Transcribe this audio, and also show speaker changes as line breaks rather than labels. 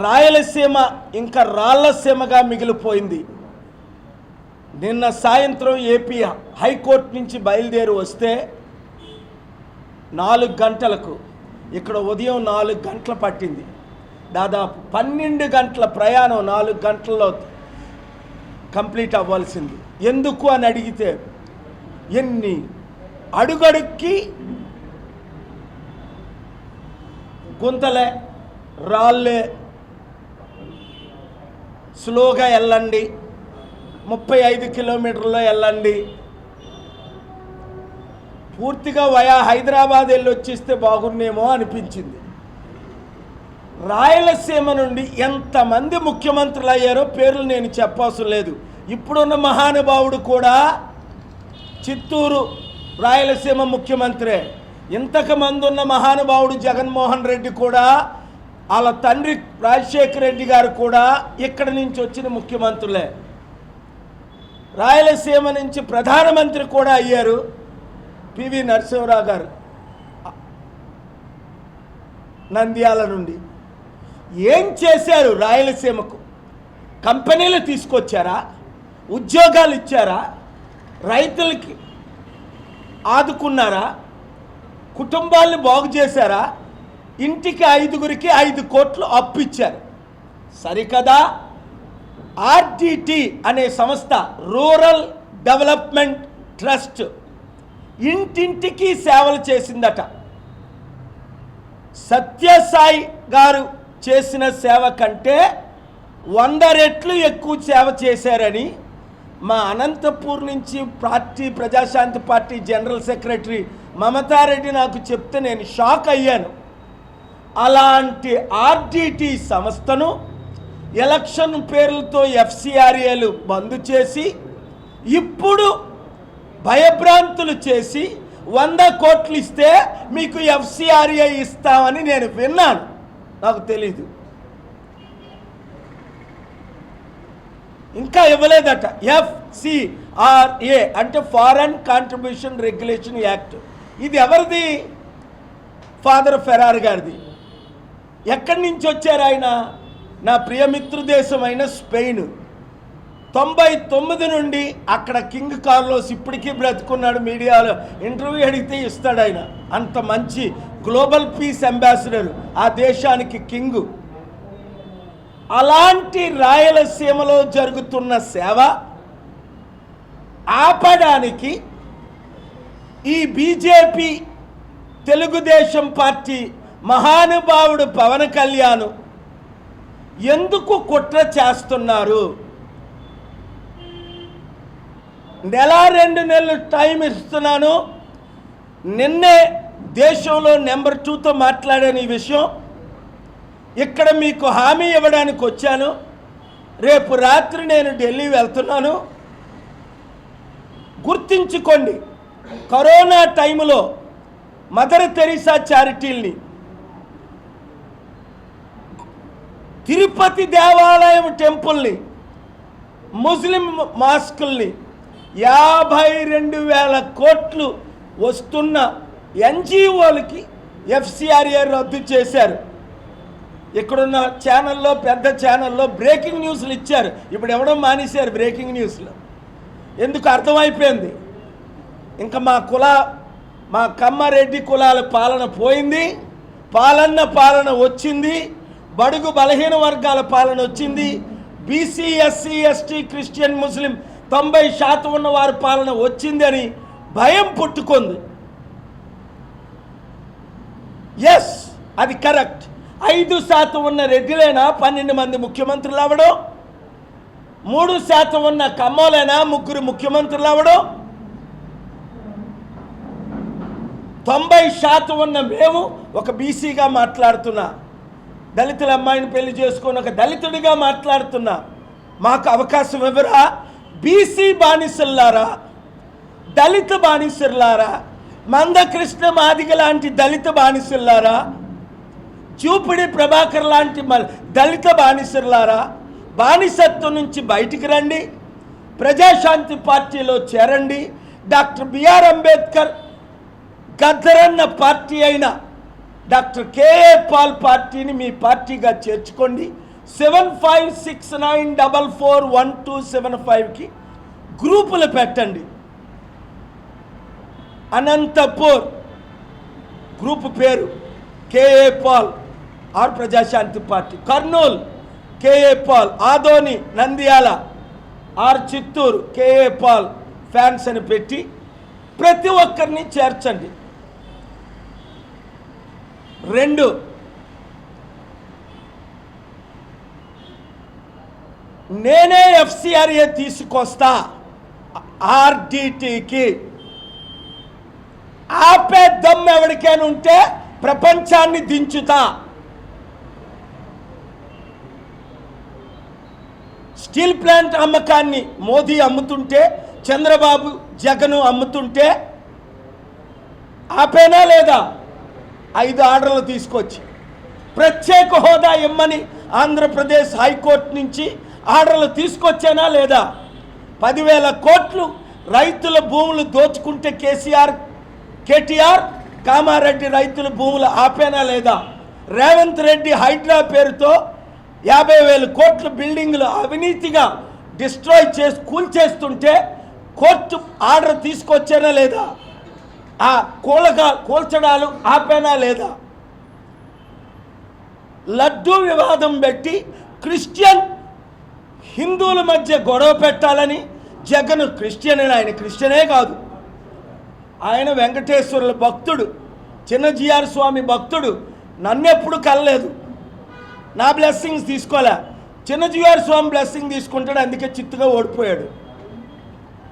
రాయలసీమ ఇంకా రాళ్లసీమగా మిగిలిపోయింది. నిన్న సాయంత్రం ఏపీ హైకోర్టు నుంచి బయలుదేరి వస్తే 4 గంటలకు, ఇక్కడ ఉదయం 4 గంటలు పట్టింది. దాదాపు 12 గంటల ప్రయాణం 4 గంటల్లో కంప్లీట్ అవ్వాల్సింది. ఎందుకు అని అడిగితే ఎన్ని అడుగడుక్కి గుంతలే, రాళ్ళే, స్లోగా వెళ్ళండి, 35 కిలోమీటర్లో వెళ్ళండి, పూర్తిగా వయా హైదరాబాద్ వెళ్ళి వచ్చేస్తే బాగున్నేమో అనిపించింది. రాయలసీమ నుండి ఎంతమంది ముఖ్యమంత్రులు అయ్యారో పేర్లు నేను చెప్పవసరం లేదు. ఇప్పుడున్న మహానుభావుడు కూడా చిత్తూరు రాయలసీమ ముఖ్యమంత్రే. ఇంతకుమంది ఉన్న మహానుభావుడు జగన్మోహన్ రెడ్డి కూడా, వాళ్ళ తండ్రి రాజశేఖర రెడ్డి గారు కూడా ఇక్కడి నుంచి వచ్చిన ముఖ్యమంత్రులే. రాయలసీమ నుంచి ప్రధానమంత్రి కూడా అయ్యారు పివి నరసింహరావు గారు నంద్యాల నుండి. ఏం చేశారు రాయలసీమకు? కంపెనీలు తీసుకొచ్చారా? ఉద్యోగాలు ఇచ్చారా? రైతులకి ఆదుకున్నారా? కుటుంబాలను బాగు చేశారా? ఇంటికి 5గురికి 5 కోట్లు అప్పు ఇచ్చారు. సరికదా? ఆర్డిటి అనే సంస్థ, రూరల్ డెవలప్మెంట్ ట్రస్ట్, ఇంటింటికి సేవలు చేసిందట. సత్యసాయి గారు చేసిన సేవ కంటే 100 రెట్లు ఎక్కువ సేవ చేశారని మా అనంతపూర్ నుంచి Praja Shanti party general secretary Mamata Reddy నాకు చెప్తే నేను షాక్ అయ్యాను. అలాంటి ఆర్డిటి సంస్థను ఎలక్షన్ పేర్లతో ఎఫ్సిఆర్ఏలు బంద్ చేసి, ఇప్పుడు భయభ్రాంతులు చేసి 100 కోట్లు ఇస్తే మీకు ఎఫ్సిఆర్ఏ ఇస్తామని నేను విన్నాను. నాకు తెలీదు, ఇంకా ఇవ్వలేదట. ఎఫ్సిఆర్ఏ అంటే ఫారెన్ కాంట్రిబ్యూషన్ రెగ్యులేషన్ యాక్ట్. ఇది ఎవరిది? ఫాదర్ ఫెరార్ గారిది. ఎక్కడి నుంచి వచ్చారు ఆయన? నా ప్రియమిత్రు దేశమైన స్పెయిన్. 99 నుండి అక్కడ కింగ్ కార్లోస్ ఇప్పటికీ బ్రతుకున్నాడు. మీడియాలో ఇంటర్వ్యూ అడిగితే ఇస్తాడు ఆయన. అంత మంచి గ్లోబల్ పీస్ అంబాసిడర్ ఆ దేశానికి కింగు. అలాంటి రాయలసీమలో జరుగుతున్న సేవ ఆపడానికి ఈ బీజేపీ తెలుగుదేశం పార్టీ మహానుభావుడు పవన్ కళ్యాణ్ ఎందుకు కుట్ర చేస్తున్నారు? 1-2 నెలలు టైం ఇస్తున్నాను. నిన్నే దేశంలో నెంబర్ 2తో మాట్లాడాను ఈ విషయం. ఇక్కడ మీకు హామీ ఇవ్వడానికి వచ్చాను. రేపు రాత్రి నేను ఢిల్లీ వెళ్తున్నాను. గుర్తించుకోండి, కరోనా టైంలో మదర్ తెరీసా చారిటీల్ని, తిరుపతి దేవాలయం టెంపుల్ని, ముస్లిం మాస్కుల్ని 52,000 కోట్లు వస్తున్న ఎన్జిఓలకి ఎఫ్సిఆర్ఏ రద్దు చేశారు. ఇక్కడున్న ఛానల్లో, పెద్ద ఛానల్లో బ్రేకింగ్ న్యూస్లు ఇచ్చారు. ఇప్పుడు ఎవడం మానేశారు బ్రేకింగ్ న్యూస్లు. ఎందుకు? అర్థమైపోయింది. ఇంకా మా కమ్మారెడ్డి కులాల పాలన పోయింది, పాలన వచ్చింది, బడుగు బలహీన వర్గాల పాలన వచ్చింది, బీసీ ఎస్సీ ఎస్టీ క్రిస్టియన్ ముస్లిం 90% ఉన్న వారి పాలన వచ్చింది అని భయం పుట్టుకుంది. ఎస్, అది కరెక్ట్. 5% ఉన్న రెడ్డిలైనా 12 మంది ముఖ్యమంత్రులు అవ్వడం, 3% ఉన్న కమ్మోలైనా 3 ముఖ్యమంత్రులు అవ్వడం, 90% ఉన్న మేము ఒక బీసీగా మాట్లాడుతున్నా, దళితుల అమ్మాయిని పెళ్లి చేసుకొని ఒక దళితుడిగా మాట్లాడుతున్నా, మాకు అవకాశం ఇవ్వరా? బీసీ బానిసల్లారా, దళిత బానిసల్లారా, మందకృష్ణ మాదిగ లాంటి దళిత బానిసల్లారా, చూపిడి ప్రభాకర్ లాంటి దళిత బానిసల్లారా, బానిసత్వం నుంచి బయటికి రండి, ప్రజాశాంతి పార్టీలో చేరండి. డాక్టర్ బిఆర్ అంబేద్కర్ గద్దరన్న పార్టీ అయిన డాక్టర్ కేఏ పాల్ పార్టీని మీ పార్టీగా చేర్చుకోండి. 7569441275కి గ్రూపులు పెట్టండి. అనంతపూర్ గ్రూపు పేరు KA Paul are Praja Shanti party. Kurnool KA Paul. Adoni Nandyal are Chittoor KA Paul fans అని పెట్టి ప్రతి ఒక్కరిని చేర్చండి. 2, నేనే FCRA తీసుకొస్తా RDTకి. ఆపే దమ్ ఎవరికైనా ఉంటే ప్రపంచాన్ని దించుతా. స్టీల్ ప్లాంట్ అమ్మకాన్ని మోదీ అమ్ముతుంటే, చంద్రబాబు జగన్ అమ్ముతుంటే ఆపేనా లేదా? 5 ఆర్డర్లు తీసుకొచ్చి ప్రత్యేక హోదా ఇమ్మని ఆంధ్రప్రదేశ్ హైకోర్టు నుంచి ఆర్డర్లు తీసుకొచ్చానా లేదా? 10,000 కోట్లు రైతుల భూములు దోచుకుంటే కేటీఆర్ కామారెడ్డి రైతుల భూములు ఆపేనా లేదా? రేవంత్ రెడ్డి హైడ్రా పేరుతో 50,000 కోట్ల బిల్డింగ్లు అవినీతిగా డిస్ట్రాయ్ చేసి కూల్చేస్తుంటే కోర్టు ఆర్డర్ తీసుకొచ్చానా లేదా? ఆ కూల్చడాలు ఆపేనా లేదా? లడ్డూ వివాదం పెట్టి క్రిస్టియన్ హిందువుల మధ్య గొడవ పెట్టాలని జగన్ క్రిస్టియన్ అని, ఆయన క్రిస్టియనే కాదు, ఆయన వెంకటేశ్వరుల భక్తుడు, చిన్నజీఆర్ స్వామి భక్తుడు. నన్నెప్పుడు కలలేదు, నా బ్లెస్సింగ్స్ తీసుకోలే. చిన్నజీఆర్ స్వామి బ్లెస్సింగ్ తీసుకుంటాడు, అందుకే చిత్తుగా ఓడిపోయాడు.